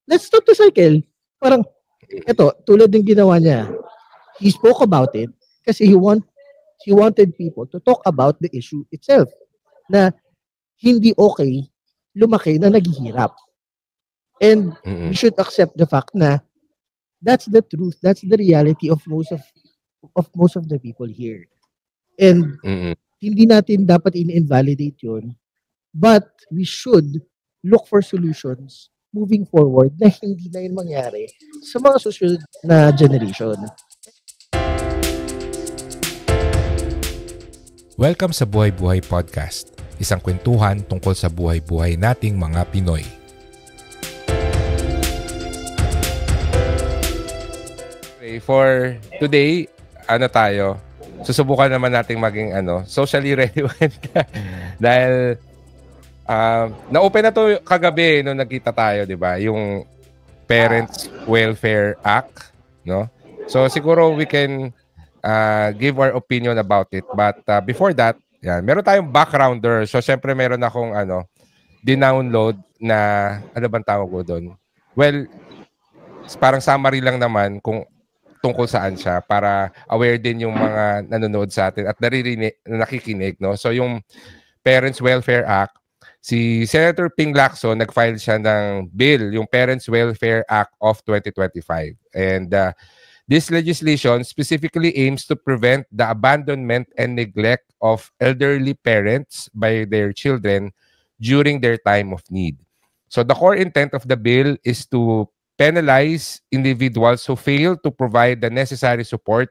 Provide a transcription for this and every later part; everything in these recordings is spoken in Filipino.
let's stop the cycle. Parang, eto, tulad ng ginawa niya, he spoke about it kasi he wanted people to talk about the issue itself na hindi okay lumaki na naghihirap. And we should accept the fact na that's the truth, that's the reality of most of the people here. And hindi natin dapat in-invalidate yun, but we should look for solutions moving forward na hindi na yun mangyari sa mga susunod na generation. Welcome sa Buhay Buhay Podcast, isang kwentuhan tungkol sa buhay-buhay nating mga Pinoy. Okay, for today, tayo? Susubukan naman nating maging socially relevant dahil na-open na to kagabi nung nagkita tayo, 'di ba? Yung Parents Welfare Act, no? So siguro we can give our opinion about it. But before that, meron tayong backgrounder. So syempre meron akong dinownload na ano bang tawag ko doon? Well, parang summary lang naman kung tungkol saan siya para aware din yung mga nanonood sa atin at nakikinig, no? So yung Parents Welfare Act, si Senator Ping Lacson nag-file siya ng bill, yung Parents Welfare Act of 2025. And this legislation specifically aims to prevent the abandonment and neglect of elderly parents by their children during their time of need. So the core intent of the bill is to penalize individuals who fail to provide the necessary support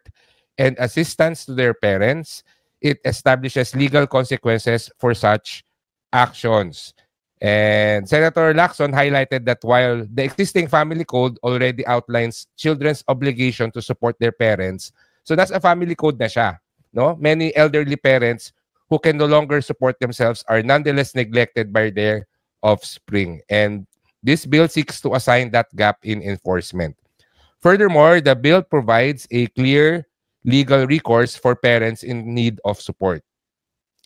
and assistance to their parents. It establishes legal consequences for such actions. And Senator Lacson highlighted that while the existing family code already outlines children's obligation to support their parents, so that's a family code na siya, no? Many elderly parents who can no longer support themselves are nonetheless neglected by their offspring. And this bill seeks to assign that gap in enforcement. Furthermore, the bill provides a clear legal recourse for parents in need of support.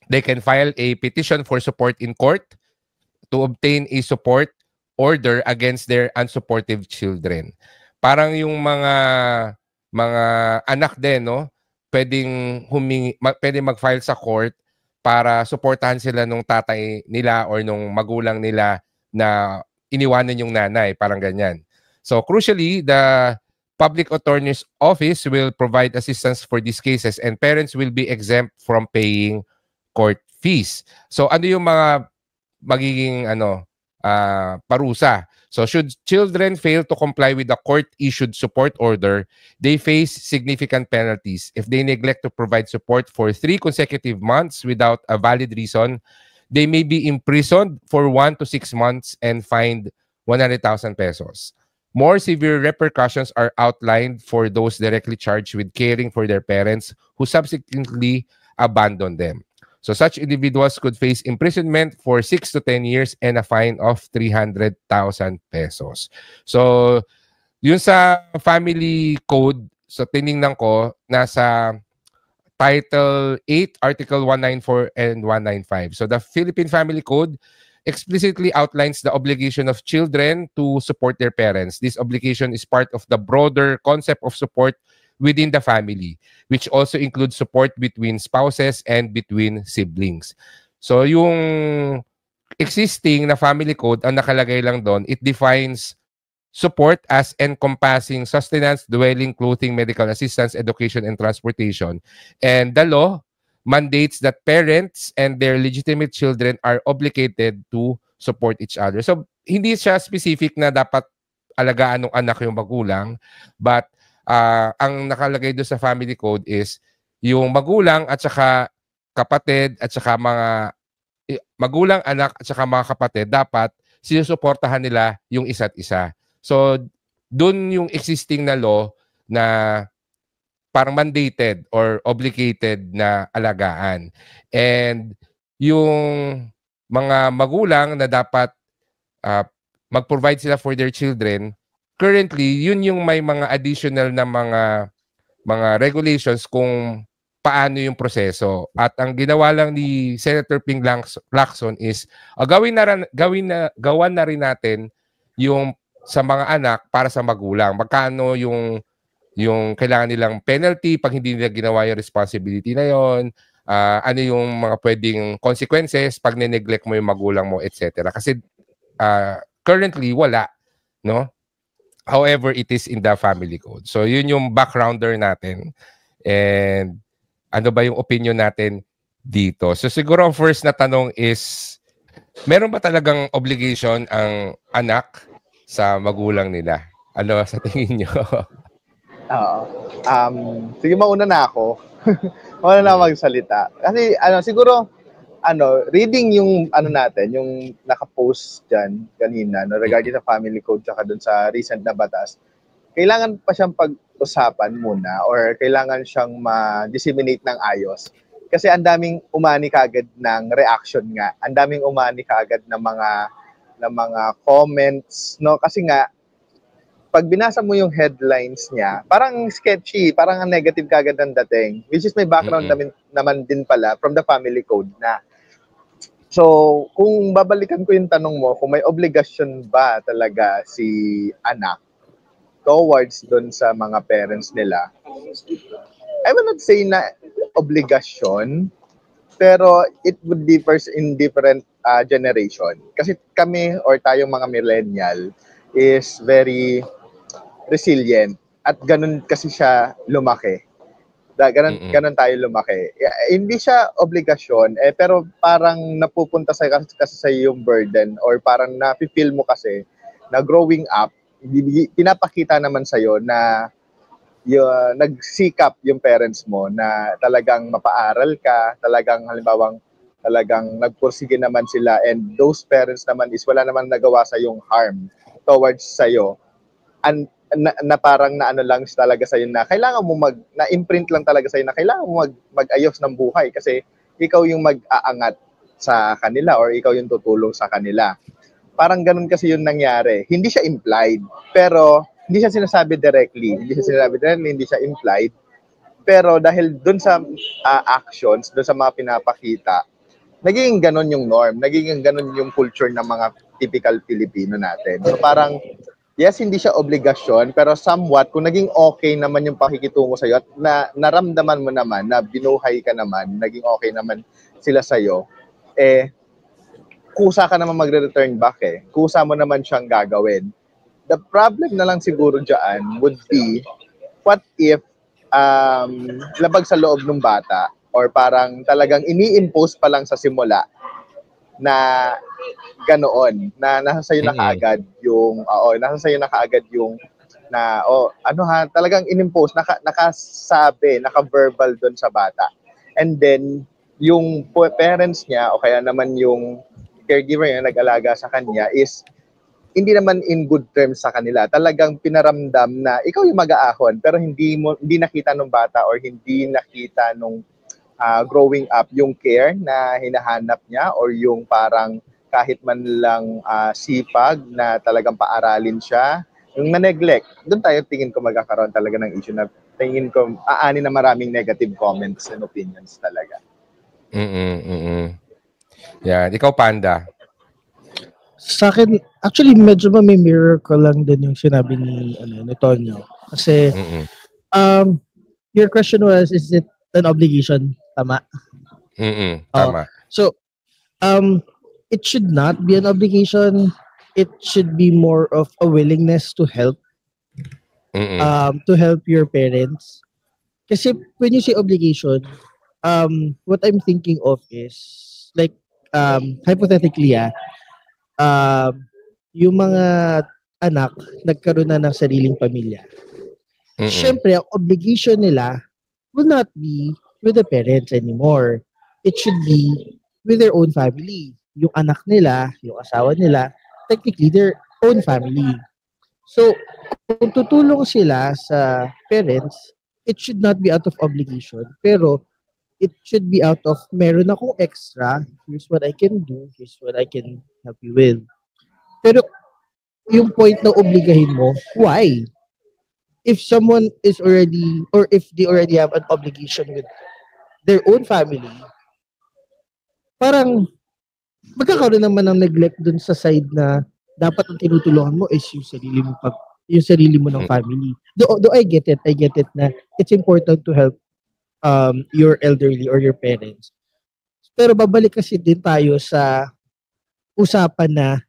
They can file a petition for support in court to obtain a support order against their unsupportive children. Parang yung mga anak din, no, pwedeng mag-file sa court para suportahan sila nung tatay nila or nung magulang nila na iniwanan yung nanay, parang ganyan. So crucially, the Public Attorney's Office will provide assistance for these cases and parents will be exempt from paying court fees. So ano yung mga magiging parusa? So should children fail to comply with the court-issued support order, they face significant penalties. If they neglect to provide support for 3 consecutive months without a valid reason, they may be imprisoned for 1 to 6 months and fined 100,000 pesos. More severe repercussions are outlined for those directly charged with caring for their parents who subsequently abandon them. So such individuals could face imprisonment for 6 to 10 years and a fine of 300,000 pesos. So yun sa family code, so tiningnan ko, nasa Title 8, Article 194 and 195. So the Philippine Family Code explicitly outlines the obligation of children to support their parents. This obligation is part of the broader concept of support within the family, which also includes support between spouses and between siblings. So yung existing na family code, ang nakalagay lang doon, it defines support as encompassing sustenance, dwelling, clothing, medical assistance, education, and transportation. And the law mandates that parents and their legitimate children are obligated to support each other. So, hindi siya specific na dapat alagaan ng anak yung magulang, but ang nakalagay doon sa family code is yung magulang at saka kapatid at saka mga magulang, anak at saka mga kapatid, dapat sinusuportahan nila yung isa't isa. So, dun yung existing na law na parang mandated or obligated na alagaan. And yung mga magulang na dapat mag-provide sila for their children, currently, yun yung may mga additional na mga regulations kung paano yung proseso. At ang ginawa lang ni Senator Ping Lacson is gawan na rin natin yung sa mga anak para sa magulang. Magkano yung kailangan nilang penalty pag hindi nila ginawa yung responsibility na yon, ano yung mga pwedeng consequences pag neglect mo yung magulang mo, etc. Kasi currently wala, no? However, it is in the family code. So yun yung backgrounder natin. And ano ba yung opinion natin dito? So siguro ang first na tanong is, meron ba talagang obligation ang anak sa magulang nila? Ano sa tingin nyo? Oo. Sige, mauna na ako. Mauna na magsalita. Kasi siguro reading yung natin, yung naka-post diyan kanina no, regarding sa family code tsaka dun sa recent na batas. Kailangan pa siyang pag-usapan muna or kailangan siyang ma-disseminate ng ayos. Kasi ang daming umani kaagad ng reaction nga. Ang daming umani kaagad ng mga comments, no? Kasi nga pag binasa mo yung headlines niya, parang sketchy, parang negative kagad ang dating. Which is may background naman din pala from the family code na. So, kung babalikan ko yung tanong mo, kung may obligasyon ba talaga si anak towards doon sa mga parents nila, I will not say na obligasyon, pero it would differ in different generation. Kasi kami or tayong mga millennial is very resilient at ganun kasi siya lumaki. Ganun tayo lumaki. Hindi siya obligasyon, pero parang napupunta kasi sa yung burden or parang napi-feel mo kasi na growing up, pinapakita naman sa'yo na nagsikap yung parents mo na talagang mapaaral ka, talagang halimbawang talagang nagpursige naman sila, and those parents naman is wala naman nagawa sa yung harm towards sa'yo. Na parang lang talaga sa'yo na kailangan mo na-imprint lang talaga sa'yo na kailangan mo mag-ayos ng buhay kasi ikaw yung mag-aangat sa kanila or ikaw yung tutulong sa kanila. Parang ganun kasi yung nangyari. Hindi siya implied, pero hindi siya sinasabi directly. Hindi siya implied. Pero dahil dun sa actions, dun sa mga pinapakita, naging ganun yung norm. Naging ganun yung culture ng mga typical Filipino natin. So parang yes, hindi siya obligasyon, pero somewhat, kung naging okay naman yung pakikitungo sa'yo at naramdaman mo naman na binuhay ka naman, naging okay naman sila sa'yo, kusa ka naman magre-return back Kusa mo naman siyang gagawin. The problem na lang siguro dyan would be, what if labag sa loob ng bata or parang talagang ini-impose pa lang sa simula na ganoon, na nasa sayo na kaagad yung talagang inimpose, nakasabi, naka-verbal doon sa bata. And then yung parents niya o kaya naman yung caregiver niya nag-alaga sa kanya is hindi naman in good terms sa kanila. Talagang pinaramdam na ikaw yung mag-aahon, pero hindi nakita nung bata or hindi nakita nung growing up yung care na hinahanap niya or yung parang kahit man lang sipag na talagang paaralin siya. Yung na-neglect, doon tayo tingin ko magkakaroon talaga ng issue na tingin ko aani na maraming negative comments and opinions talaga. Yan. Ikaw, Panda? Sa akin, actually, medyo may mirror ko lang din yung sinabi ni Tonyo. Kasi, your question was, is it an obligation? Tama? Tama. So, it should not be an obligation. It should be more of a willingness to help. To help your parents. Kasi when you say obligation, what I'm thinking of is, like, hypothetically, yung mga anak nagkaroon na ng sariling pamilya. Siyempre, ang obligation nila will not be with the parents anymore. It should be with their own family. Yung anak nila, yung asawa nila, technically their own family. So, kung tutulong sila sa parents, it should not be out of obligation, pero it should be out of meron akong extra, here's what I can do, here's what I can help you with. Pero yung point na obligahin mo, why? If someone is already, or if they already have an obligation with their own family, parang magkakaroon naman ng neglect dun sa side na dapat ang tinutulungan mo is yung sarili mo ng family. Though I get it na it's important to help your elderly or your parents. Pero babalik kasi din tayo sa usapan na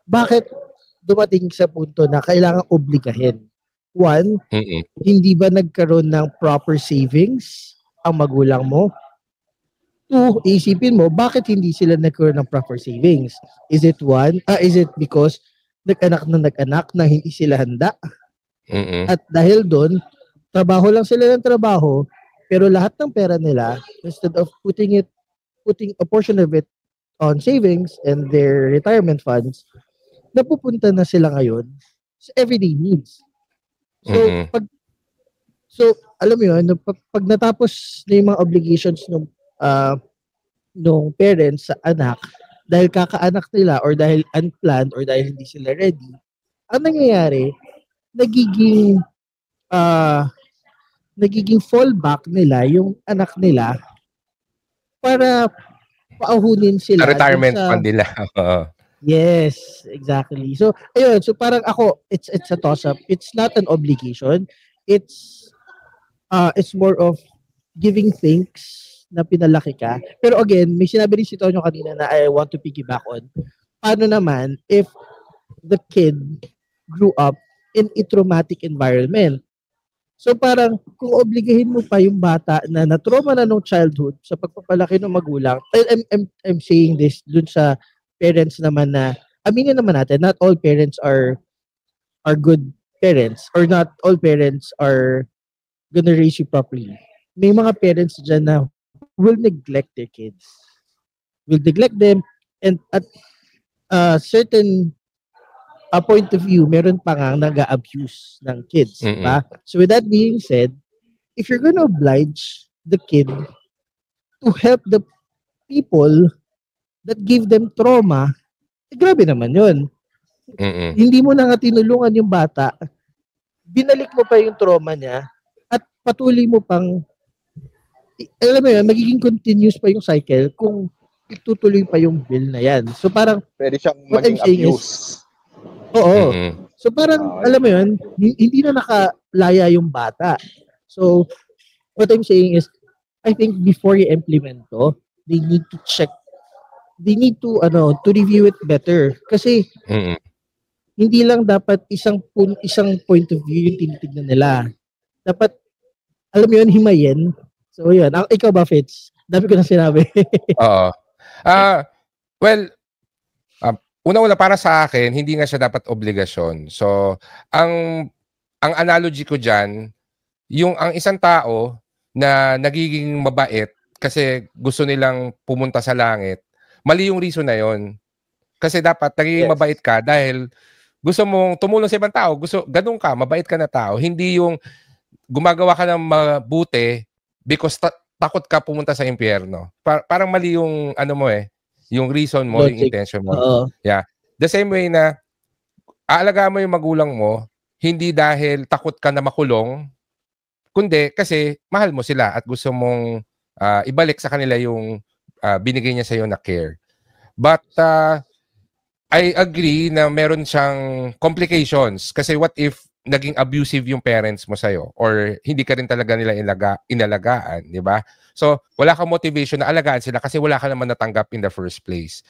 bakit dumating sa punto na kailangan obligahin. One, hindi ba nagkaroon ng proper savings ang magulang mo? Two, isipin mo, bakit hindi sila nagkaroon ng proper savings? Is it because nag-anak na hindi sila handa? At dahil doon, trabaho lang sila ng trabaho, pero lahat ng pera nila, instead of putting a portion of it on savings and their retirement funds, napupunta na sila ngayon sa everyday needs. So, alam mo yun, pag natapos na yung mga obligations nung parents sa anak, dahil kakaanak nila or dahil unplanned or dahil hindi sila ready, ang nangyayari, nagiging fallback nila yung anak nila para pauhunin sila. Retirement fund nila. Yes, exactly. So, ayun. So, parang ako, it's a toss-up. It's not an obligation. It's more of giving thanks na pinalaki ka. Pero again, may sinabi rin si Tonyo kanina na I want to piggyback on. Paano naman if the kid grew up in a traumatic environment? So parang kung obligahin mo pa yung bata na na-trauma na nung childhood sa pagpapalaki ng magulang, I'm saying this dun sa parents naman na, aminin naman natin, not all parents are good parents or not all parents are gonna raise you properly. May mga parents dyan na will neglect their kids. Will neglect them, and at certain point of view, meron pa nga nag-abuse ng kids. Diba? So with that being said, if you're gonna oblige the kid to help the people that give them trauma, grabe naman yun. Hindi mo na nga tinulungan yung bata, binalik mo pa yung trauma niya, at patuloy mo pang, alam mo yun, magiging continuous pa yung cycle kung itutuloy pa yung bill na yan. So parang, pwede siyang maging abuse. Oo. So parang, alam mo yun, hindi na nakalaya yung bata. So, what I'm saying is, I think before you implement to, they need to check, they need to review it better. Kasi, hindi lang dapat isang point of view yung tinitignan nila. Dapat, alam mo yun, himayin. So, yun. Ikaw ba, Fitz? Dami ko na sinabi. Oo. Well, una-una para sa akin, hindi nga siya dapat obligasyon. So, ang analogy ko diyan, ang isang tao na nagiging mabait kasi gusto nilang pumunta sa langit, mali yung reason na yon. Kasi dapat nagiging mabait ka dahil gusto mong tumulong sa ibang tao, ganun ka, mabait ka na tao. Hindi yung gumagawa ka ng mabuti because takot ka pumunta sa impyerno. Parang mali yung yung reason mo, yung intention mo. Yeah. The same way na aalagaan mo yung magulang mo, hindi dahil takot ka na makulong, kundi kasi mahal mo sila at gusto mong ibalik sa kanila yung binigay niya sa iyo na care. But I agree na meron siyang complications kasi what if naging abusive yung parents mo sa'yo or hindi ka rin talaga nila inalagaan, di ba? So, wala kang motivation na alagaan sila kasi wala ka naman natanggap in the first place.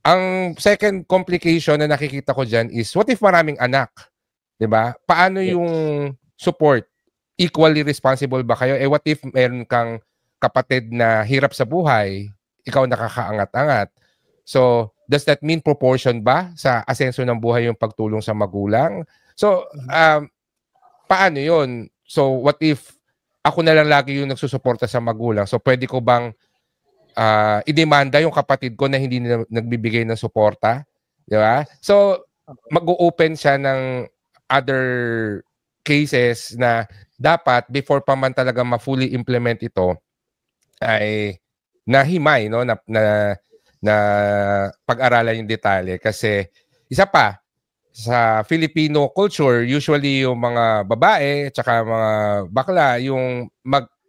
Ang second complication na nakikita ko dyan is, what if maraming anak? Di ba? Paano yung support? Equally responsible ba kayo? What if meron kang kapatid na hirap sa buhay, ikaw nakakaangat-angat? So, does that mean proportion ba sa asenso ng buhay yung pagtulong sa magulang? So, paano yun? So, what if ako na lang lagi yung nagsusuporta sa magulang? So, pwede ko bang idemanda yung kapatid ko na hindi na nagbibigay ng suporta? Di ba? So, mag-o-open siya ng other cases na dapat, before pa man talaga ma-fully implement ito, ay nahimay, no? Na pag-aralan yung detalye. Kasi, isa pa, sa Filipino culture, usually yung mga babae at saka mga bakla yung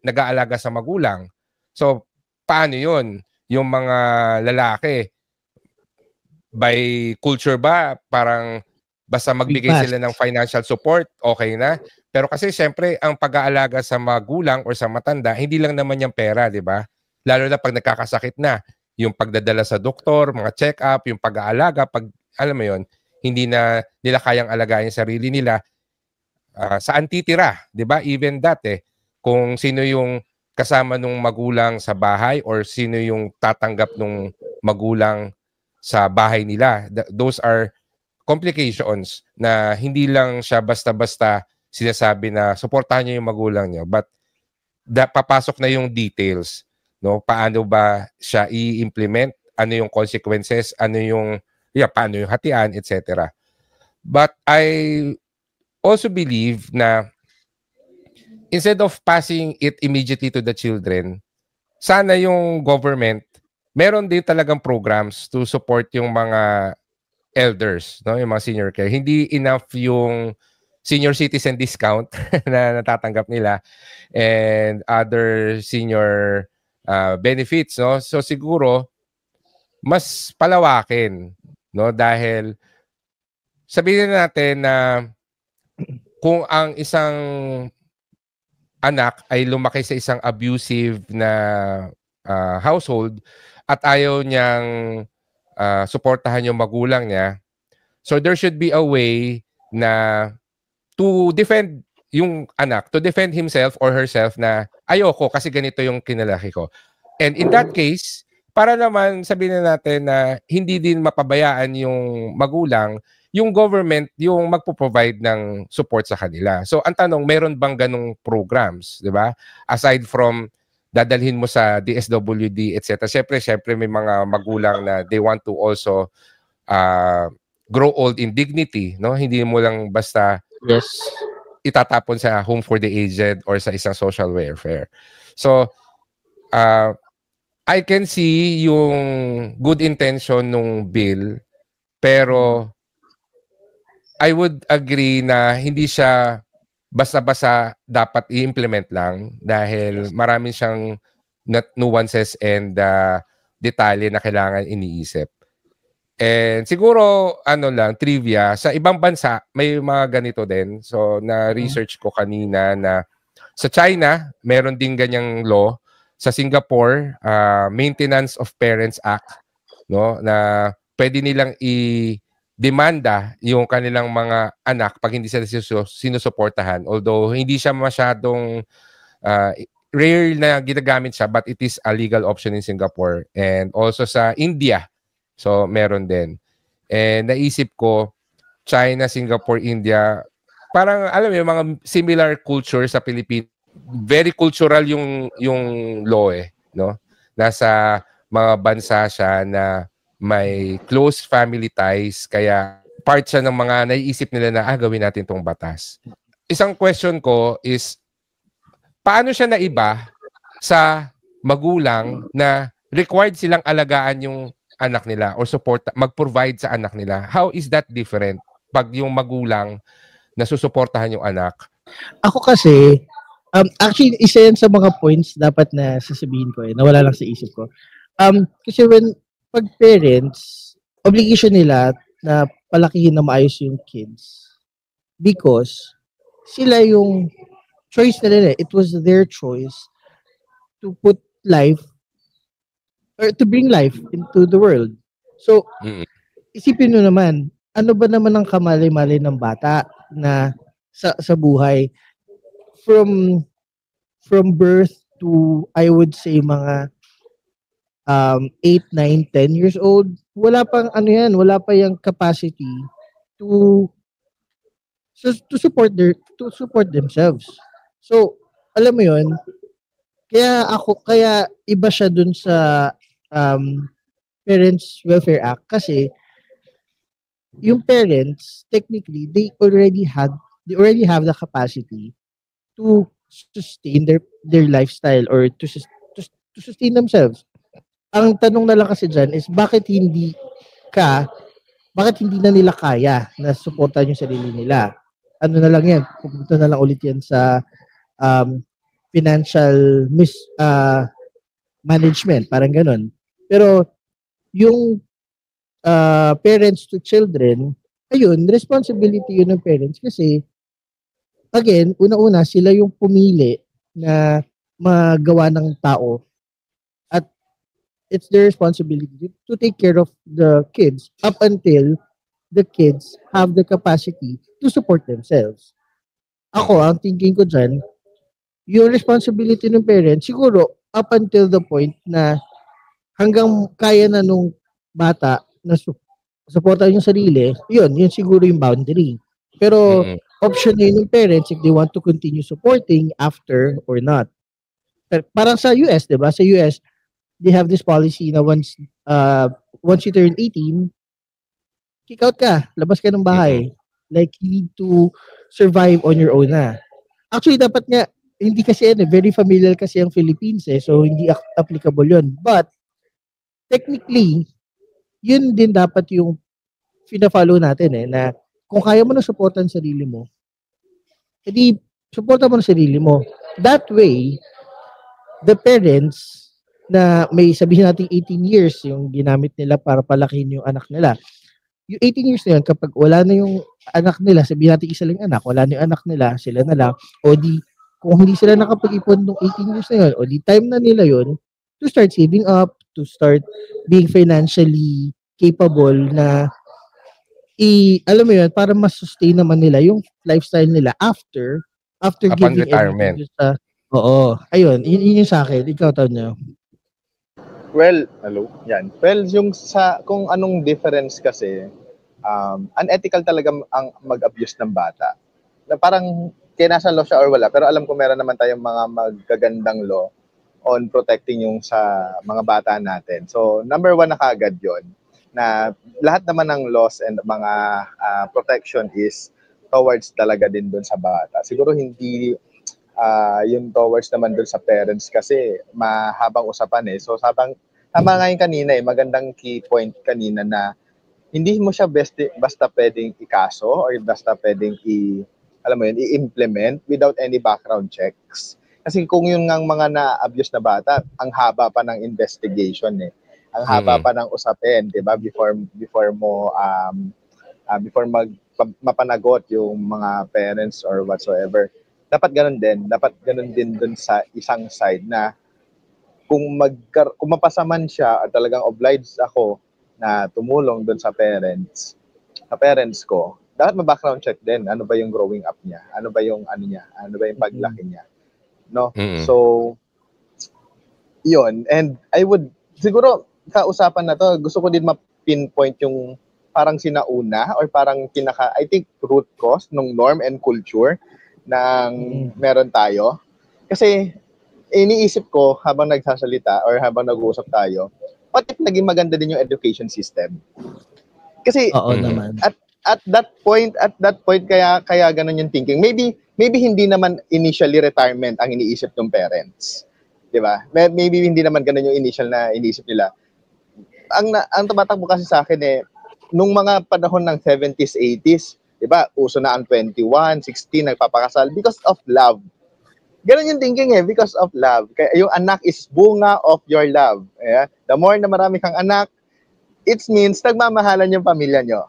nag-aalaga sa magulang. So, paano yun? Yung mga lalaki, by culture ba, parang basta magbigay Fast. sila ng financial support, okay na. Pero kasi syempre, ang pag-aalaga sa magulang or sa matanda, hindi lang naman yung pera, di ba? Lalo na pag nagkakasakit na, yung pagdadala sa doktor, mga check-up, yung pag-aalaga, pag, alam mo yon, hindi na nila kayang alagayin sarili nila, saan titira, di ba? Even that kung sino yung kasama nung magulang sa bahay or sino yung tatanggap nung magulang sa bahay nila. Those are complications na hindi lang siya basta-basta sinasabi na suportahan niyo yung magulang niyo, but papasok na yung details, no? Paano ba siya i-implement, ano yung consequences, ano yung paano yung hatian, etc. But I also believe na instead of passing it immediately to the children, sana yung government meron din talagang programs to support yung mga elders, no, yung mga senior care. Hindi enough yung senior citizen discount na natatanggap nila and other senior benefits, no. So siguro mas palawakin, no, dahil sabihin natin na kung ang isang anak ay lumaki sa isang abusive na household at ayaw niyang suportahan yung magulang niya, so there should be a way na to defend yung anak, to defend himself or herself na ayoko kasi ganito yung kinalaki ko. And in that case, para naman sabihin natin na hindi din mapabayaan yung magulang, yung government yung magpo-provide ng support sa kanila. So ang tanong, meron bang ganong programs, di ba? Aside from dadalhin mo sa DSWD, etc. Siyempre may mga magulang na they want to also grow old in dignity, no? Hindi mo lang basta itatapon sa home for the aged or sa isang social welfare. So I can see yung good intention nung bill, pero I would agree na hindi siya basta-basta dapat i-implement lang dahil maraming siyang nuances and detalye na kailangan iniisip. And siguro, trivia, sa ibang bansa, may mga ganito din. So, na-research ko kanina na sa China, meron din ganyang law. Sa Singapore, Maintenance of Parents Act, no, na pwede nilang demanda yung kanilang mga anak pag hindi sila sinusuportahan. Although hindi siya masyadong rare na ginagamit siya, but it is a legal option in Singapore and also sa India. So meron din. And naisip ko, China, Singapore, India, parang alam mo yung mga similar culture sa Pilipinas. Very cultural yung law no? Nasa mga bansa siya na may close family ties, kaya part siya ng mga naiisip nila na gawin natin tong batas. Isang question ko is, paano siya naiba sa magulang na required silang alagaan yung anak nila or mag-provide sa anak nila? How is that different pag yung magulang na susuportahan yung anak? Ako kasi, actually, isa yan sa mga points dapat na sasabihin ko nawala lang sa isip ko. Kasi pag parents, obligation nila na palakihin na maayos yung kids because sila yung choice nila. It was their choice to put life or to bring life into the world. So, isipin nyo naman, ano ba naman ang kamali-mali ng bata na sa buhay from birth to, I would say, mga 8, 9, 10 years old, wala pang wala pa yung capacity to support themselves. So, alam mo yun, kaya iba siya dun sa Parents Welfare Act kasi yung parents, technically, they already have the capacity to sustain their lifestyle or to sustain themselves. Ang tanong na lang kasi dyan is bakit hindi na nila kaya na suportahan yung sarili nila? Ano na lang yan, pupunta na lang ulit yan sa financial management, parang ganun. Pero yung parents to children, ayun, responsibility yun ng parents kasi, again, una-una, sila yung pumili na magawa ng tao at it's their responsibility to take care of the kids up until the kids have the capacity to support themselves. Ako, ang thinking ko dyan, yung responsibility ng parents, siguro up until the point na hanggang kaya na nung bata na supportan yung sarili, yun siguro yung boundary. Pero option na yun ng parents if they want to continue supporting after or not. Parang sa US, di ba? Sa US, they have this policy na once you turn 18, kick out ka, labas ka ng bahay. Like, you need to survive on your own na. Actually, dapat nga, hindi kasi very familiar kasi ang Philippines so hindi applicable yun. But, technically, yun din dapat yung fina-follow natin na kung kaya mo na supportan sarili mo, edi, supportan mo na sarili mo. That way, the parents na may sabihin natin 18 years yung ginamit nila para palakihin yung anak nila, yung 18 years na yun, kapag wala na yung anak nila, sabihin natin isa lang anak, wala na yung anak nila, sila na lang, o di, kung hindi sila nakapag-ipon ng 18 years na yun, o di time na nila yun, to start saving up, to start being financially capable na, alam mo yun, para mas-sustain naman nila yung lifestyle nila after upon giving retirement. Oo, ayun, yun yung sa akin. Ikaw, Tonyo. Well, hello. Yan. Well, yung kung anong difference kasi, unethical talaga ang mag-abuse ng bata. Na parang kaya nasa law siya or wala, pero alam ko meron naman tayong mga magagandang law on protecting yung sa mga bata natin. So, number 1 na kaagad yon na lahat naman ng laws and mga protection is towards talaga din dun sa bata. Siguro hindi yung towards naman dun sa parents kasi mahabang usapan So, tama nga yung kanina magandang key point kanina na hindi mo siya basta pwedeng ikaso or basta pwedeng i-implement without any background checks. Kasi kung yung ngang mga na-abuse na bata, ang haba pa ng investigation Ang haba pa ng usapin, 'di ba? Before mapanagot yung mga parents or whatsoever. Dapat ganun din dun sa isang side na kung mapasa man siya at talagang obliged ako na tumulong dun sa parents ko, dapat ma-background check din. Ano ba yung growing up niya? Ano ba yung Ano ba yung paglaki niya? No? So, yun. And I would, siguro, kausapan na to, gusto ko din ma-pinpoint yung parang sinauna or parang I think, root cause ng norm and culture ng meron tayo. Kasi, iniisip ko habang nagsasalita or habang nag-uusap tayo, what if naging maganda din yung education system? Kasi, naman. At that point kaya ganun yung thinking. Maybe hindi naman initially retirement ang iniisip ng parents. 'Di ba? Maybe hindi naman ganun yung initial na iniisip nila. Ang tumatakbo kasi sa akin nung mga panahon ng 70s, 80s, 'di ba? Uso na ang 21, 16 nagpapakasal because of love. Ganun yung thinking because of love. Kaya yung anak is bunga of your love. Yeah? The more na marami kang anak, it means nagmamahalan yung pamilya nyo.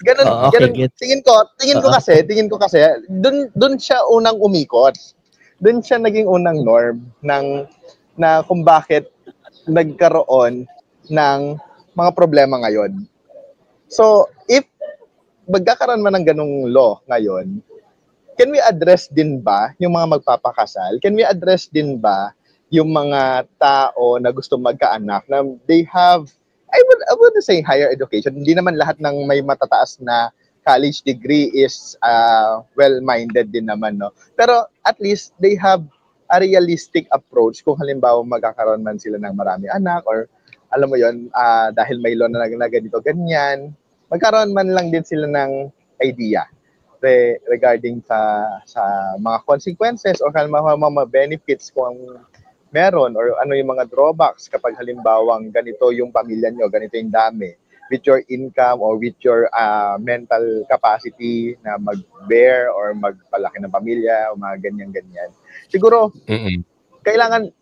Ganun. Tingin ko kasi doon siya unang umikot. Doon siya naging unang norm na kung bakit nagkaroon ng mga problema ngayon. So, if magkakaroon man ng ganung law ngayon, can we address din ba yung mga magpapakasal? Can we address din ba yung mga tao na gusto magkaanak na they have, I would say higher education. Hindi naman lahat ng may matataas na college degree is well-minded din naman, no? Pero at least they have a realistic approach kung halimbawa magkakaroon man sila ng marami anak or alam mo yon dahil may law na ganito, ganyan, magkaroon man lang din sila ng idea regarding sa mga consequences or mga benefits kung meron or ano yung mga drawbacks kapag halimbawang ganito yung pamilya nyo, ganito yung dami with your income or with your mental capacity na mag-bear or magpalaki ng pamilya o mga ganyan-ganyan. Siguro, kailangan,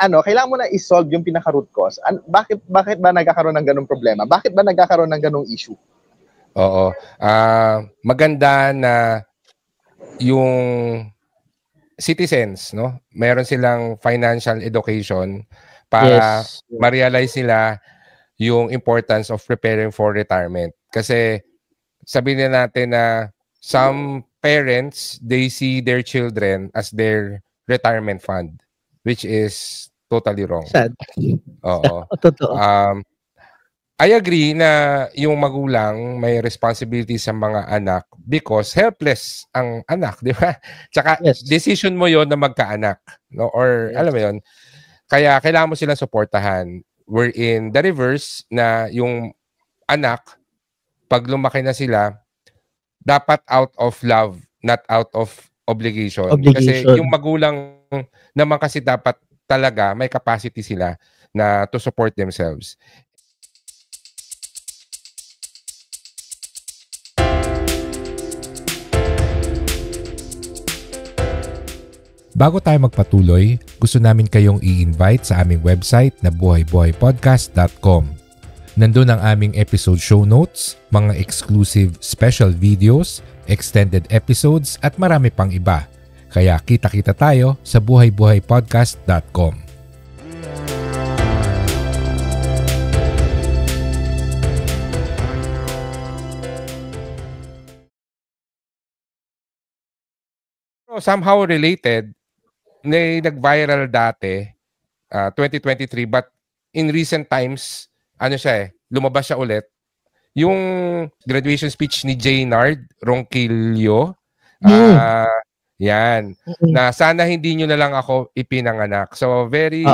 kailangan mo na i-solve yung pinaka-root cause. Bakit ba nagkakaroon ng ganung problema? Bakit ba nagkakaroon ng ganung issue? Oo. Maganda na yung citizens, no? Meron silang financial education para ma-realize nila yung importance of preparing for retirement. Kasi sabihin na natin na some parents, they see their children as their retirement fund, which is totally wrong. Sad. Oo. Totoo. I agree na yung magulang may responsibility sa mga anak because helpless ang anak, di ba? Tsaka decision mo yon na magkaanak, no? Or alam mo yon. Kaya kailangan mo silang suportahan. We're in the reverse na yung anak, pag lumaki na sila, dapat out of love, not out of obligation. Kasi yung magulang naman kasi dapat talaga may capacity sila na to support themselves. Bago tayo magpatuloy, gusto namin kayong i-invite sa aming website na buhaybuhaypodcast.com. Nandun ang aming episode show notes, mga exclusive special videos, extended episodes at marami pang iba. Kaya kita-kita tayo sa buhaybuhaypodcast.com. Somehow related, nag-viral dati, 2023, but in recent times, lumabas siya ulit. Yung graduation speech ni Jaynard Ronquillo, yan, na sana hindi nyo na lang ako ipinanganak. So very,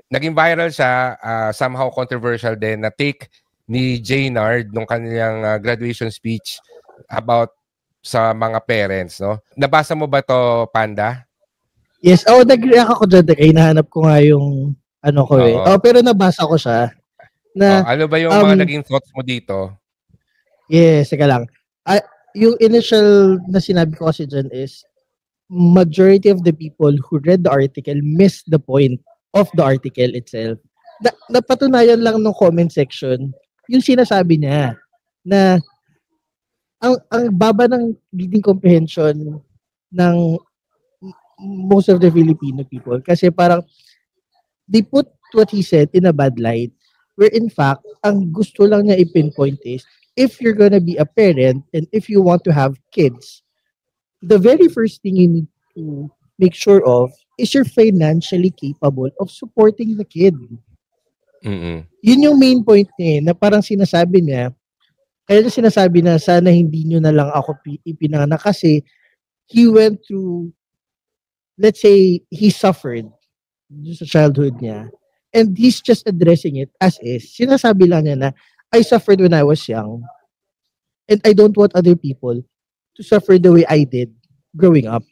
naging viral siya, somehow controversial din, na take ni Jaynard nung kanilang graduation speech about sa mga parents, no? Nabasa mo ba to, Panda? Yes, nag-react ako dyan. Hinahanap ko nga yung pero nabasa ko siya. Na, ano ba yung mga naging thoughts mo dito? Yes, sika lang. Yung initial na sinabi ko kasi dyan is, majority of the people who read the article missed the point of the article itself. Napatunayan lang ng comment section, yung sinasabi niya, na ang baba ng reading comprehension ng most of the Filipino people kasi parang they put what he said in a bad light where in fact ang gusto lang niya i-pinpoint is if you're gonna be a parent and if you want to have kids, the very first thing you need to make sure of is you're financially capable of supporting the kid. Yun yung main point niya na parang sinasabi niya. Kaya niya sinasabi na sana hindi nyo na lang ako ipinanganak kasi he went through, let's say, he suffered sa childhood niya. And he's just addressing it as is. Sinasabi lang niya na, I suffered when I was young. And I don't want other people to suffer the way I did growing up.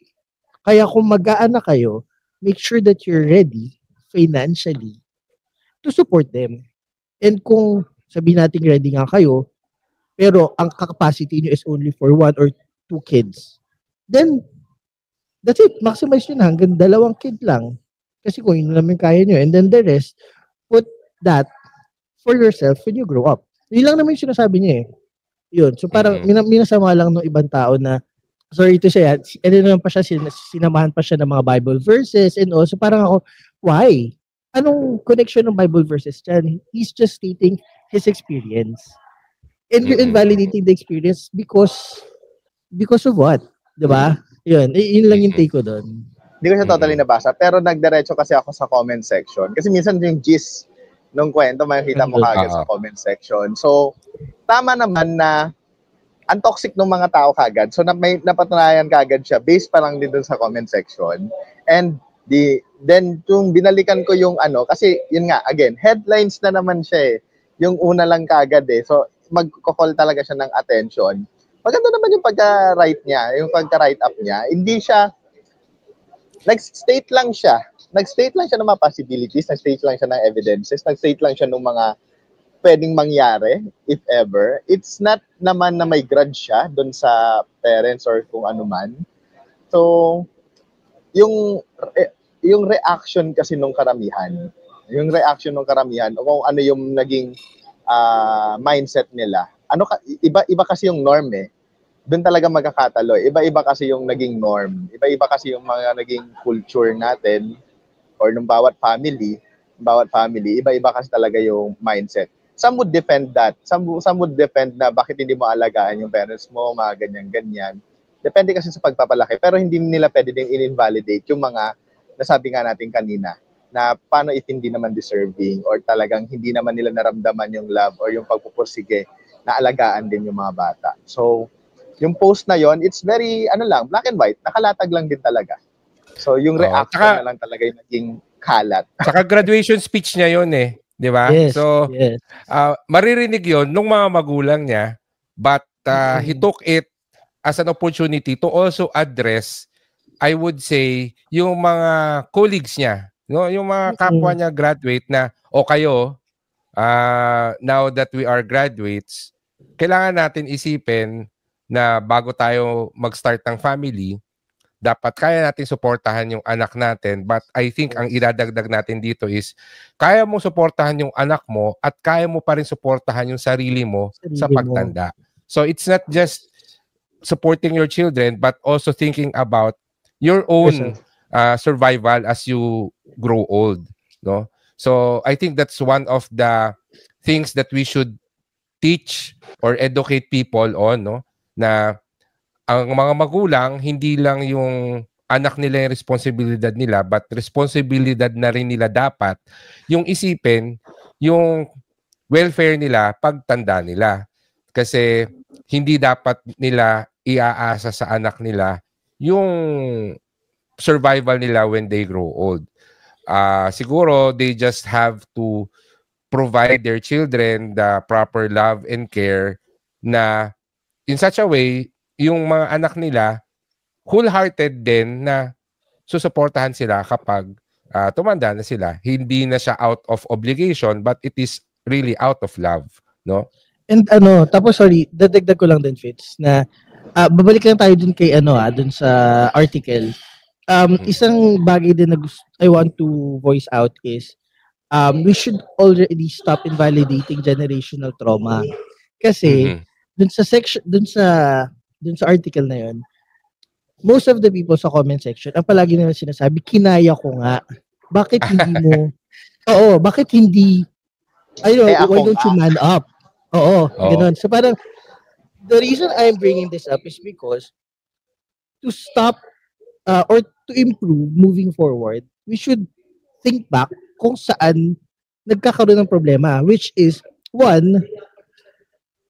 Kaya kung mag-aanak kayo, make sure that you're ready financially to support them. And kung sabihin natin ready nga kayo, pero ang capacity nyo is only for 1 or 2 kids, then that's it. Maximize nyo na hanggang 2 kid lang. Kasi kung yun naman kaya nyo. And then the rest, put that for yourself when you grow up. Yun lang naman yung sinasabi niya eh. Yun. So parang minasama lang ng ibang tao na sorry to say, naman pa siya, sinamahan pa siya ng mga Bible verses and also parang ako, why? Anong connection ng Bible verses dyan? He's just stating his experience. And you're invalidating the experience because of what? Diba? Yun lang yung take ko doon. Hindi ko siya totally nabasa, pero nagdiretso kasi ako sa comment section. Kasi minsan yung gist nung kwento, makikita mo kagad sa comment section. So, tama naman na ang toxic ng mga tao kagad. So, may napatunayan kagad siya based pa lang din dun sa comment section. And then, yung binalikan ko yung kasi yun nga, again, headlines na naman siya eh. Yung una lang kagad eh. So, magko-call talaga siya ng attention. Maganda naman yung pagka-write niya, yung pagka-write up niya. Hindi siya, nag-state lang siya ng mga possibilities, nag-state lang siya ng evidences, nag-state lang siya ng mga pwedeng mangyari, if ever. It's not naman na may grudge siya doon sa parents or kung ano man. So, yung yung reaction kasi nung karamihan, o kung ano yung naging mindset nila. Iba kasi yung norm eh. Doon talaga magkakatalo. Iba-iba kasi yung naging norm. Iba-iba kasi yung mga naging culture natin or ng bawat family, iba-iba kasi talaga yung mindset. Some would defend that. Some would defend na bakit hindi mo alagaan yung parents mo, mga ganyan-ganyan. Depende kasi sa pagpapalaki. Pero hindi nila pwede din in-invalidate yung mga nasabi nga natin kanina na paano if hindi naman deserving or talagang hindi naman nila naramdaman yung love or yung pagpupursige na alagaan din yung mga bata. So, yung post na yon, it's very, black and white, nakalatag lang din talaga. So, yung reaction na lang talaga yung naging kalat. Saka graduation speech niya yon eh. Di ba? Yes, so, yes. Maririnig yon nung mga magulang niya, but he took it as an opportunity to also address, I would say, yung mga colleagues niya, no? Yung mga kapwa niya graduate na, kayo, now that we are graduates, kailangan natin isipin na bago tayo mag-start ng family, dapat kaya natin suportahan yung anak natin. But I think ang idadagdag natin dito is, kaya mo suportahan yung anak mo at kaya mo pa rin suportahan yung sarili mo sa pagtanda. So it's not just supporting your children, but also thinking about your own survival as you grow old. No? So I think that's one of the things that we should teach or educate people on, no? Na ang mga magulang, hindi lang yung anak nila yung responsibilidad nila, but responsibilidad na rin nila dapat yung isipin yung welfare nila pagtanda nila. Kasi hindi dapat nila iaasa sa anak nila yung survival nila when they grow old. Siguro, they just have to provide their children the proper love and care na in such a way, yung mga anak nila, wholehearted din na susuportahan sila kapag tumanda na sila. Hindi na siya out of obligation, but it is really out of love, no? And tapos sorry, dadagdag ko lang din, Fitz, na babalik lang tayo dun kay dun sa article. Isang bagay din na I want to voice out is we should already stop invalidating generational trauma. Kasi dun sa section, dun sa article na yon, most of the people sa comment section, ang palagi nila sinasabi, kinaya ko nga. Bakit hindi mo bakit hindi why don't you man up? Ganun. So parang the reason I'm bringing this up is because to stop or to improve moving forward, we should think back kung saan nagkakaroon ng problema, which is one,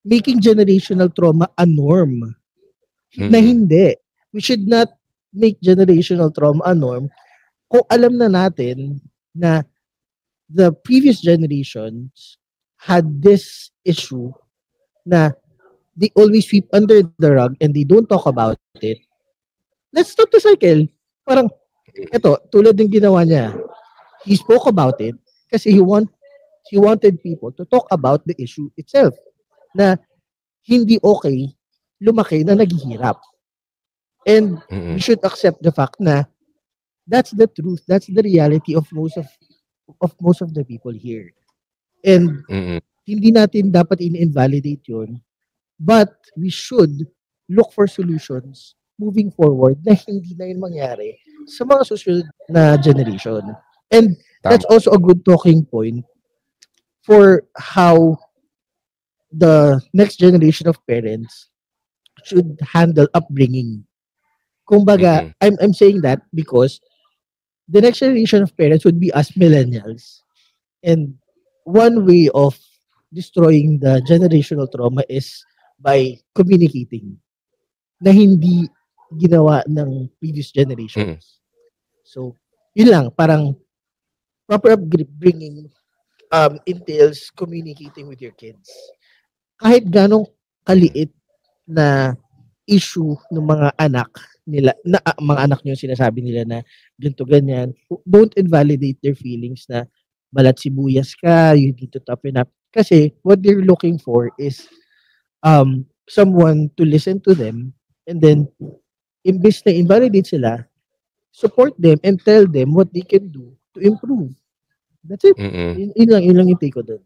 making generational trauma a norm. Na hindi. We should not make generational trauma a norm kung alam na natin na the previous generations had this issue na they always sweep under the rug and they don't talk about it. Let's stop the cycle. Parang, tulad ng ginawa niya. He spoke about it kasi he wanted people to talk about the issue itself. Na hindi okay lumaki na naghihirap. And we should accept the fact na that's the truth, that's the reality of most of the people here. And hindi natin dapat in-invalidate yun, but we should look for solutions moving forward na hindi na yun mangyari sa mga susunod na generation. And that's also a good talking point for how the next generation of parents should handle upbringing. Kumbaga, I'm saying that because the next generation of parents would be us millennials. And one way of destroying the generational trauma is by communicating na hindi ginawa ng previous generations. So, yun lang, parang proper upbringing entails communicating with your kids. Kahit ganong kaliit na issue ng mga anak nila, na mga anak niyo sinasabi nila na ganito ganyan, don't invalidate their feelings na balat sibuyas ka, you need to toughen up. Kasi what they're looking for is someone to listen to them, and then imbes na invalidate sila, support them and tell them what they can do to improve. That's it. Mm-mm. Yun lang yung take ko doon.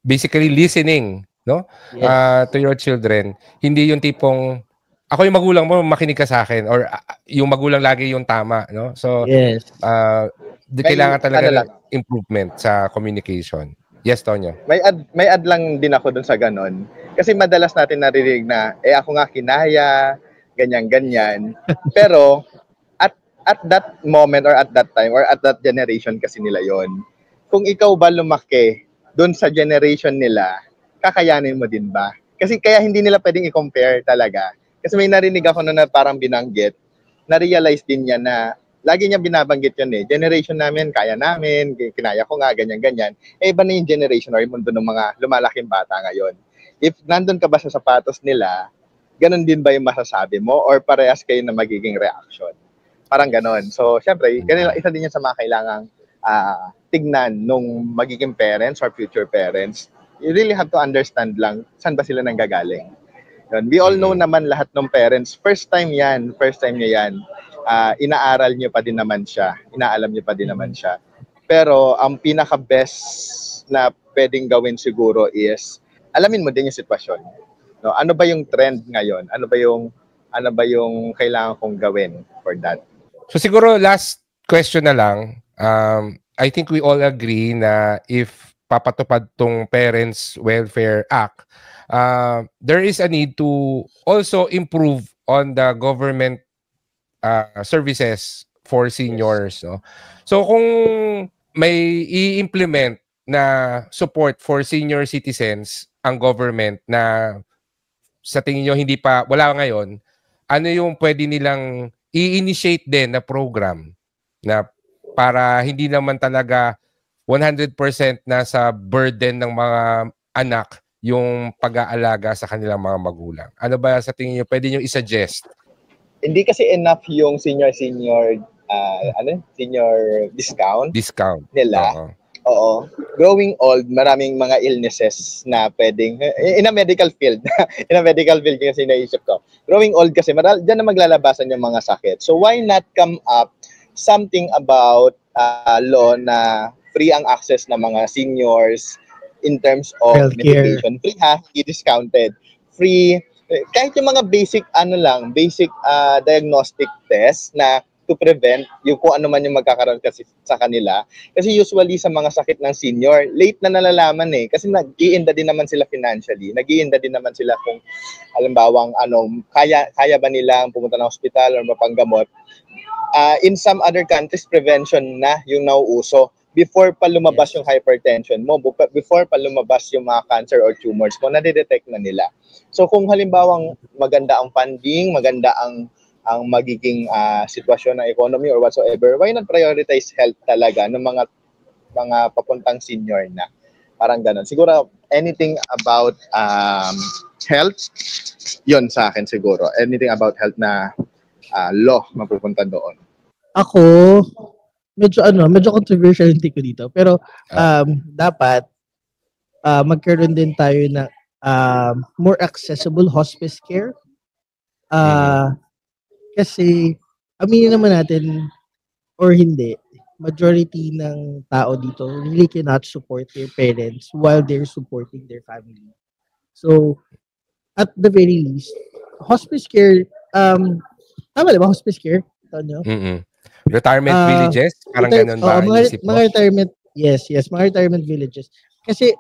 Basically, listening, no? Yes. To your children. Hindi yung tipong, ako yung magulang mo, makinig ka sa akin. Or yung magulang lagi yung tama, no? So, Yes. kailangan talaga ano lang. ng improvement sa communication. Yes, Tonyo. May add lang din ako dun sa ganon. Kasi madalas natin naririnig na, ako nga kinaya, ganyan-ganyan. Pero, at that moment or at that time or at that generation kasi nila yon. Kung ikaw ba lumaki dun sa generation nila, kakayanin mo din ba? Kasi kaya hindi nila pwedeng i-compare talaga. Kasi may narinig ako na parang binanggit, na-realize din niya na lagi niya binabanggit yun eh. Generation namin, kaya namin, kinaya ko nga, ganyan-ganyan. Iba na yung generation or yung mundo ng mga lumalaking bata ngayon. If nandun ka ba sa sapatos nila, ganun din ba yung masasabi mo or parehas kayo na magiging reaction? Parang ganon. So, syempre, isa din yan sa mga kailangang tignan nung magiging parents or future parents. You really have to understand lang saan ba sila nanggagaling. We all know naman lahat ng parents, first time niya yan. Inaaral niyo pa din naman siya. Inaalam niyo pa din naman siya. Pero ang pinaka-best na pwedeng gawin siguro is alamin mo din yung sitwasyon. No? Ano ba yung trend ngayon? Ano ba yung kailangan kong gawin for that? So siguro last question na lang. I think we all agree na if papatupad tong Parents Welfare Act, there is a need to also improve on the government services for seniors. No? So kung may i-implement na support for senior citizens ang government na sa tingin nyo wala ngayon, ano yung pwede nilang i-initiate din na program na para hindi naman talaga 100% nasa burden ng mga anak yung pag-aalaga sa kanilang mga magulang. Ano ba sa tingin niyo pwede niyo i-suggest? Hindi kasi enough yung senior discount nila. Oo. Growing old, maraming mga illnesses na pwedeng, in a medical field kasi naisip ko. Growing old kasi, dyan na maglalabasan yung mga sakit. So why not come up something about law na free ang access ng mga seniors in terms of healthcare. medication. Free hindi discounted. Free, kahit yung mga basic diagnostic test na to prevent yung kung ano man yung magkakaroon kasi sa kanila. Kasi usually sa mga sakit ng senior, late na nalalaman eh. Kasi nag-iinda din naman sila financially. Nag-iinda din naman sila kung halimbawang kaya ba nilang pumunta ng hospital or mapanggamot. In some other countries, prevention na yung nauuso. Before pa lumabas yung hypertension mo, before pa lumabas yung mga cancer or tumors mo, nadidetect na nila. So kung halimbawang maganda ang funding, maganda ang magiging sitwasyon ng economy or whatsoever, why not prioritize health talaga ng mga papuntang senior na? Parang ganun. Siguro, anything about health, yon sa akin siguro. Anything about health na law mapupunta doon. Ako, medyo controversial yung take ko dito. Pero, dapat, magkaroon din tayo ng more accessible hospice care. Kasi, aminin naman natin, or hindi, majority ng tao dito really cannot support their parents while they're supporting their family. So, at the very least, hospice care, tama ba hospice care? Tonyo? Retirement villages? Parang ganun ba? Mga retirement, yes, mga retirement villages. Kasi,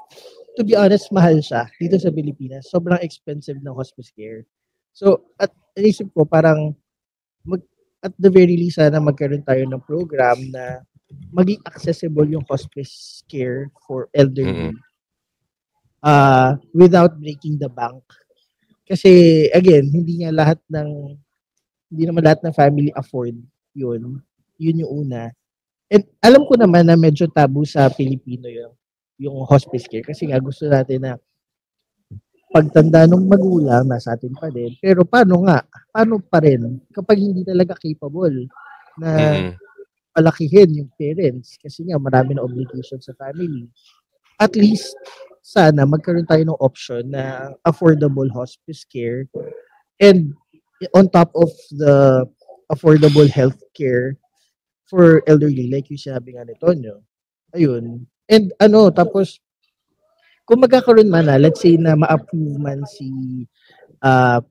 to be honest, mahal siya dito sa Pilipinas. Sobrang expensive ng hospice care. So, at inisip ko, parang, at the very least, sana magkaroon tayo ng program na maging accessible yung hospice care for elderly without breaking the bank. Kasi, again, hindi naman lahat ng family afford yun. Yun yung una. And alam ko naman na medyo tabu sa Pilipino yung hospice care kasi nga gusto natin na pagtanda ng magulang nasa atin pa din. Pero paano pa rin kapag hindi talaga capable na palakihin yung parents kasi nga marami na obligation sa family. At least sana magkaroon tayo ng option na affordable hospice care and on top of the affordable health care, for elderly, like yung sabi nga ni Tonyo. Ayun. And tapos, kung magkakaroon man let's say na ma-approve man si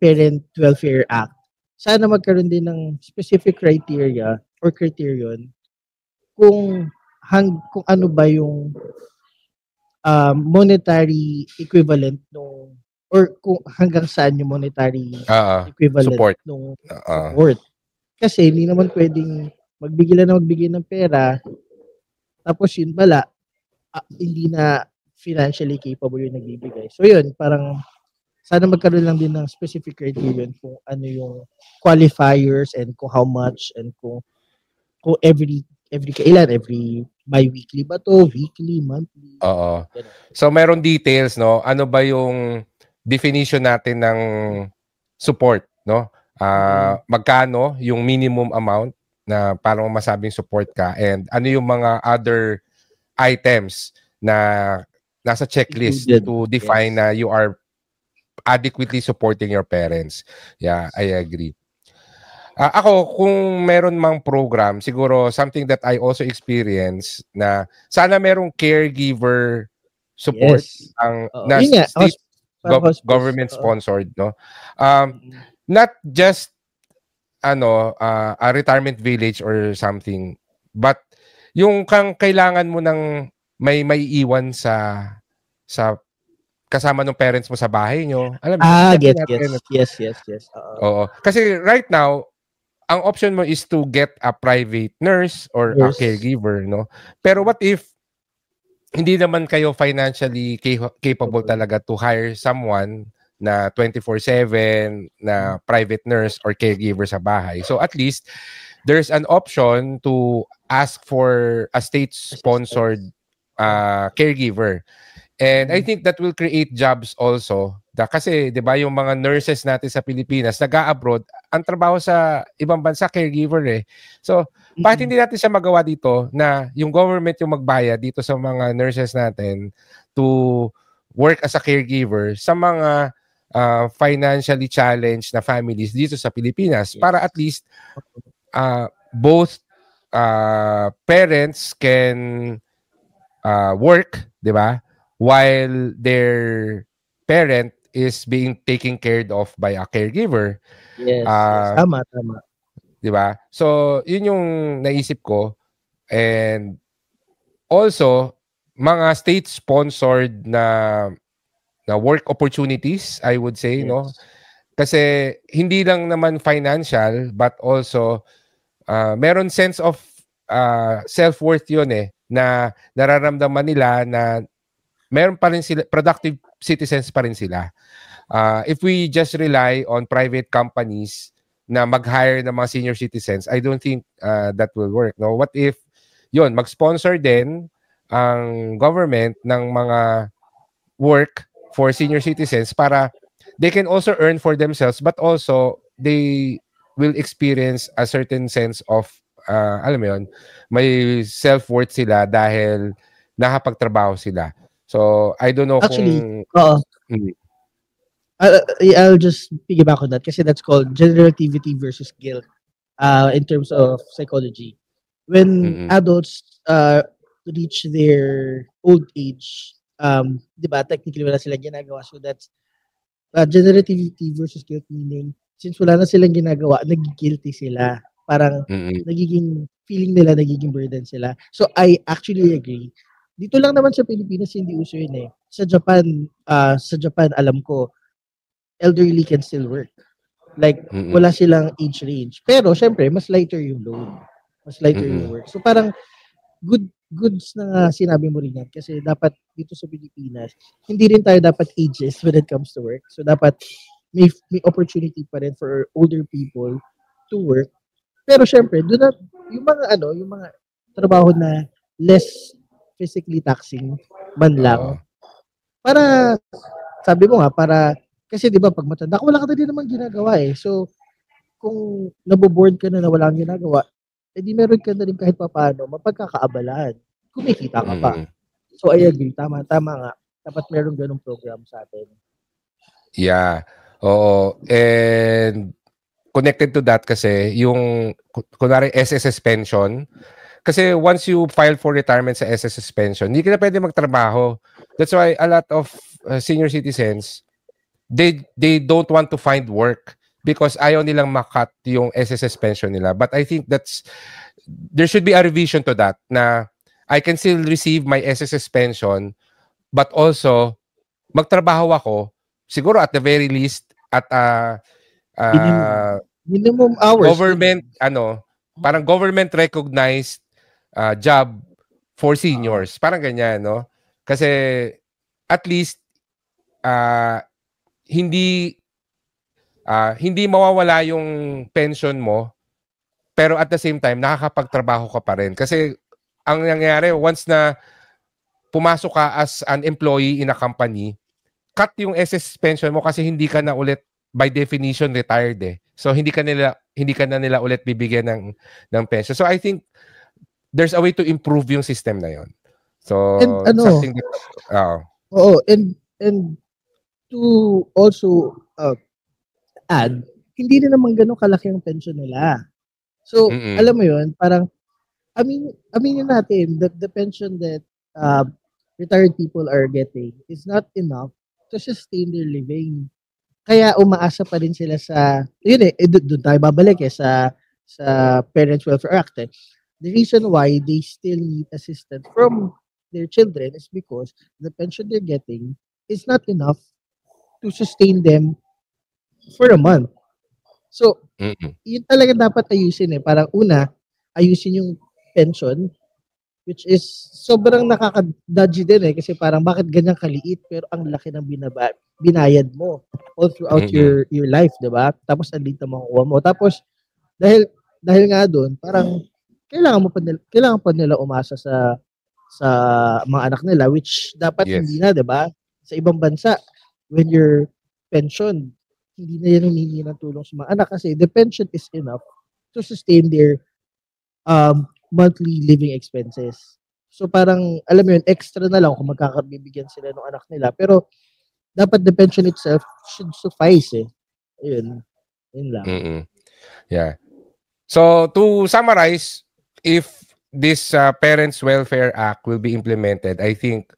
Parent Welfare Act, sana magkaroon din ng specific criteria or criterion kung kung ano ba yung monetary equivalent nung or kung hanggang saan yung monetary equivalent support. nung support. Kasi hindi naman pwedeng magbigay ng pera tapos yun pala hindi na financially capable yung nagbibigay. So yun, parang sana magkaroon lang din ng specific criterion kung ano yung qualifiers and kung how much and kung every kailan, every bi-weekly ba to, weekly, monthly. Oo. So meron details, no? Ano ba yung definition natin ng support, no? Magkano yung minimum amount na parang masabing support ka and ano yung mga other items na nasa checklist to define na you are adequately supporting your parents. Yeah, I agree. Ako, kung meron mang program, siguro something that I also experience na sana merong caregiver support na state government sponsored, no? Not just a retirement village or something, but yung kailangan mo ng may iwan sa kasama ng parents mo sa bahay nyo. Alam mo, yes. Oo. Kasi right now, ang option mo is to get a private nurse or a caregiver, no? Pero what if hindi naman kayo financially capable talaga to hire someone na 24/7 na private nurse or caregiver sa bahay? So at least there's an option to ask for a state-sponsored caregiver. And I think that will create jobs also. Kasi 'di ba yung mga nurses natin sa Pilipinas nag-a-abroad, ang trabaho sa ibang bansa caregiver eh. So, bakit hindi natin siya magawa dito na yung government yung magbayad dito sa mga nurses natin to work as a caregiver sa mga financially challenged na families dito sa Pilipinas para at least both parents can work, 'di ba? While their parent is being taken care of by a caregiver. Yes. Tama. 'Di ba? So, yun yung naisip ko. And also, mga state-sponsored na work opportunities, I would say, no? Kasi hindi lang naman financial, but also meron sense of self-worth yun eh, na nararamdaman nila na meron pa rin sila, productive citizens pa rin sila. If we just rely on private companies na mag-hire ng mga senior citizens, I don't think that will work. No? What if, yun, mag-sponsor din ang government ng mga work for senior citizens para they can also earn for themselves but also they will experience a certain sense of, alam mo yun, may self-worth sila dahil nakapagtrabaho sila. So, I don't know actually, I'll just piggyback on that kasi that's called generativity versus guilt in terms of psychology. When adults reach their old age, di ba, technically wala silang ginagawa. So that's generativity versus guilt, meaning since wala na silang ginagawa, nagigilty sila. Parang nagiging feeling nila, nagiging burden sila. So I actually agree. Dito lang naman sa Pilipinas hindi uso yun eh. Sa Japan alam ko elderly can still work. Like wala silang age range. Pero syempre mas lighter yung load. Mas lighter yung work. So parang goods na sinabi mo rin yan kasi dapat dito sa Pilipinas hindi rin tayo dapat ageist when it comes to work. So dapat may opportunity pa rin for older people to work. Pero syempre doon na yung mga trabaho na less physically taxing man lang. Para, sabi mo nga, kasi di ba pag matanda ka, wala ka na din naman ginagawa eh. So, kung naboboard ka na wala kang ginagawa, edi meron ka na rin kahit paano, mapagkakaabalaan. Kumikita ka pa. So, I agree. Tama nga. Dapat meron ganung program sa atin. Yeah. Oo. And connected to that kasi yung kunwari SSS pension, kasi once you file for retirement sa SSS pension, hindi ka na pwede magtrabaho. That's why a lot of senior citizens, they don't want to find work because ayaw nilang makat yung SSS pension nila. But I think there should be a revision to that na I can still receive my SSS pension but also magtrabaho ako siguro at the very least at minimum hours. Government parang government recognized job for seniors. Parang ganyan, no? Kasi at least hindi mawawala yung pension mo pero at the same time nakakapagtrabaho ka pa rin. Kasi ang nangyayari once na pumasok ka as an employee in a company, cut yung SS pension mo kasi hindi ka na ulit by definition retired eh. So hindi ka na nila ulit bibigyan ng pension. So I think there's a way to improve yung system na yon. So something and to also add, hindi na naman gano'ng kalaki ang pension nila. So alam mo yon, parang aminin natin that the pension that retired people are getting is not enough to sustain their living. Kaya umaasa pa rin sila sa, doon tayo babalik sa Parents Welfare Act. The reason why they still need assistance from their children is because the pension they're getting is not enough to sustain them for a month. So, yun talaga dapat ayusin eh. Parang una, ayusin yung pension, which is sobrang nakaka-dodgy din eh. Kasi parang bakit ganyan kaliit pero ang laki ng binayad mo all throughout your life, diba? Tapos andito makukuha mo. Tapos, dahil nga doon, parang kailangan pa nila umasa sa mga anak nila, which dapat hindi na, diba? Sa ibang bansa, when you're pension, hindi na yan humingi ng tulong sa mga anak kasi the pension is enough to sustain their monthly living expenses. So parang, alam mo yun, extra na lang kung magkakabibigyan sila ng anak nila. Pero dapat the pension itself should suffice eh. Ayun. Yun lang. Yeah. So to summarize, if this Parents Welfare Act will be implemented, I think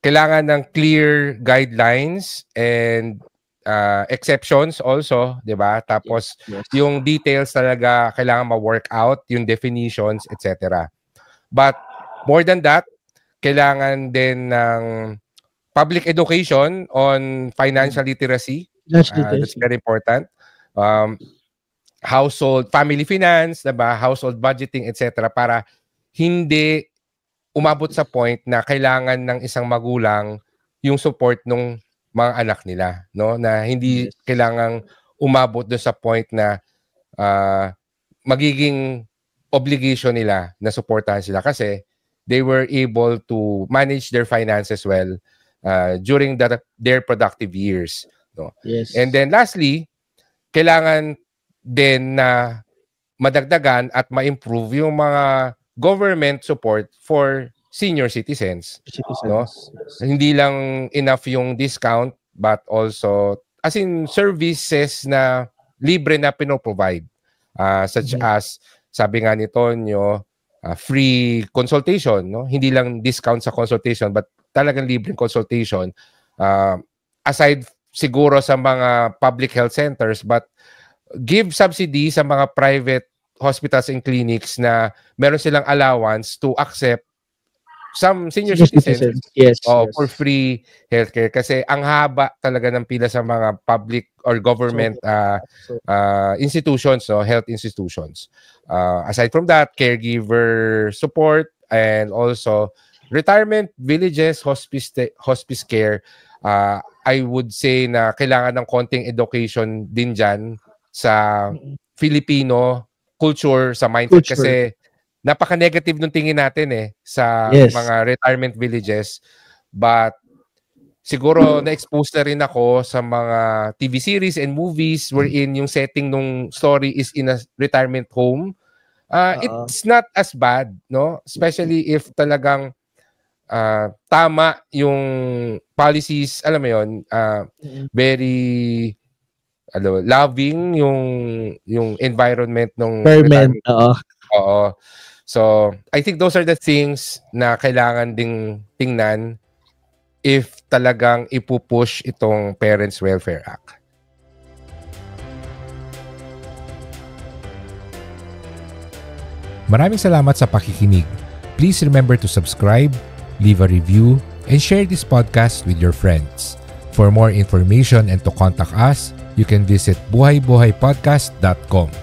kailangan ng clear guidelines and exceptions also, 'di ba? Tapos yung details talaga kailangan ma-work out, yung definitions, etc. But more than that, kailangan din ng public education on financial literacy. That's very important. Household, family finance, 'di ba? Household budgeting, etc. para hindi umabot sa point na kailangan ng isang magulang yung support ng mga anak nila, no? Na hindi kailangang umabot do sa point na magiging obligation nila na suportahan sila kasi they were able to manage their finances well during their productive years, no? Yes. And then lastly, kailangan din na madagdagan at ma-improve yung mga government support for senior citizens. No? Hindi lang enough yung discount but also as in services na libre na pinoprovide such as sabi nga ni Tonyo, free consultation, no? Hindi lang discount sa consultation but talagang libreng consultation aside siguro sa mga public health centers but give subsidy sa mga private hospitals and clinics na meron silang allowance to accept some senior citizens for free healthcare kasi ang haba talaga ng pila sa mga public or government institutions, no, health institutions. Aside from that, caregiver support and also retirement villages, hospice care, I would say na kailangan ng konting education din dyan sa Filipino culture, sa mindset kasi napaka-negative nung tingin natin sa mga retirement villages. But siguro na-expose na rin ako sa mga TV series and movies wherein yung setting nung story is in a retirement home. It's not as bad, no? Especially if talagang tama yung policies, alam mo yun, very loving yung environment ng Environment, oo. Oo. So, I think those are the things na kailangan ding tingnan if talagang ipupush itong Parents Welfare Act. Maraming salamat sa pakikinig. Please remember to subscribe, leave a review, and share this podcast with your friends. For more information and to contact us, you can visit buhaybuhaypodcast.com.